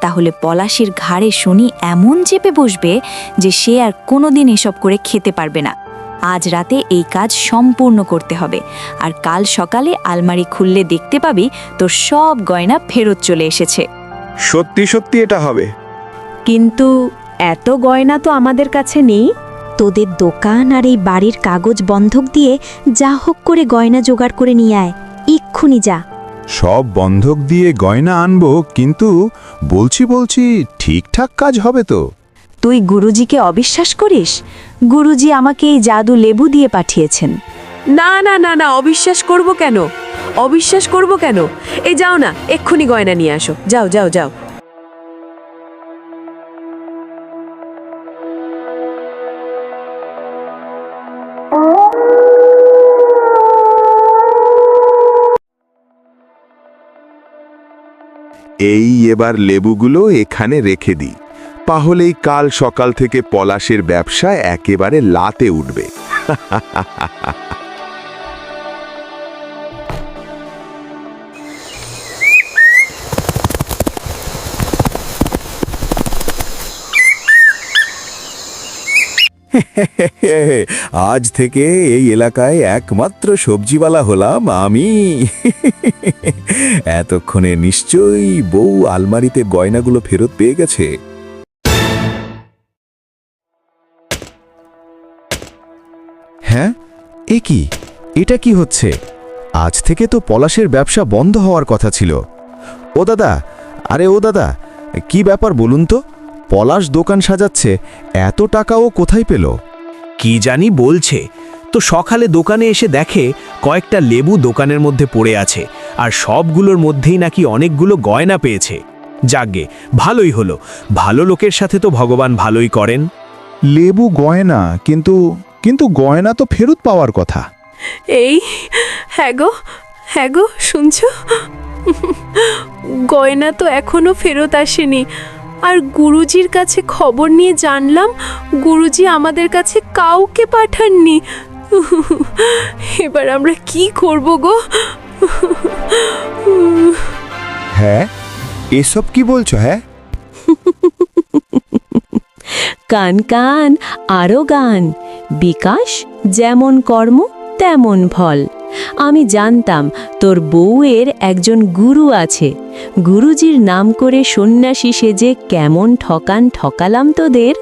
তাহলে পলাশের ঘাড়ে শনি এমন চেপে বসবে যে সে আর কোনোদিন এসব করে খেতে পারবে না। আজ রাতে এই কাজ সম্পূর্ণ করতে হবে, আর কাল সকালে আলমারি খুললে দেখতে পাবি তোর সব গয়না ফেরত চলে এসেছে। সত্যি সত্যি এটা হবে? কিন্তু এত গয়না তো আমাদের কাছে নেই। তোদের দোকান আর এই বাড়ির কাগজ বন্ধক দিয়ে যা হোক করে গয়না জোগাড় করে নিয়ে আয়, এক্ষুনি যা। সব বন্ধক দিয়ে গয়না আনবো, কিন্তু বলছি ঠিকঠাক কাজ হবে তো? তুই গুরুজিকে অবিশ্বাস করিস? গুরুজি আমাকে এই জাদু লেবু দিয়ে পাঠিয়েছেন। না না না না, অবিশ্বাস করব কেন? অবিশ্বাস করব কেন? এই যাও না, এক্ষুনি গয়না নিয়ে আসো, যাও যাও যাও। এই এবার লেবুগুলো এখানে রেখে দিই, তাহলেই কাল সকাল থেকে পলাশের ব্যবসা একেবারে লাতে উঠবে। আজ থেকে এই এলাকায় একমাত্র সবজিওয়ালা হলাম আমি। এতক্ষণে নিশ্চয়ই বউ আলমারিতে গয়নাগুলো ফেরত পেয়ে গেছে। হ্যাঁ, এ কি? এটা কি হচ্ছে? আজ থেকে তো পলাশের ব্যবসা বন্ধ হওয়ার কথা ছিল। ও দাদা, আরে ও দাদা, কি ব্যাপার বলুন তো? পলাশ দোকান সাজাচ্ছে, এত টাকা ও কোথায় পেল? কি জানি বলছে, তো সকালে দোকানে এসে দেখে কয়েকটা লেবু দোকানের মধ্যে পড়ে আছে, আর সবগুলোর মধ্যেই নাকি অনেকগুলো গয়না পেয়েছে। যাকগে, ভালোই হলো, ভালো লোকের সাথে তো ভগবান ভালোই করেন। লেবু গয়না, কিন্তু গয়না তো ফেরত পাওয়ার কথা। এই হ্যাঁ গো, শুনছো? গয়না তো এখনো ফেরত আসেনি। আর গুরুজির কাছে খবর নিয়ে জানলাম গুরুজি আমাদের কাছে কাউকে পাঠাননি। এবার আমরা কি করব গো? হ্যাঁ, এসব কি বলছো? হ্যাঁ, কান কান আরও গান, বিকাশ যেমন কর্ম তেমন ফল। আমি জানতাম তোর বউয়ের একজন গুরু আছে। গুরুজির নাম করে সন্ন্যাসী সেজে কেমন ঠকালাম তোদের।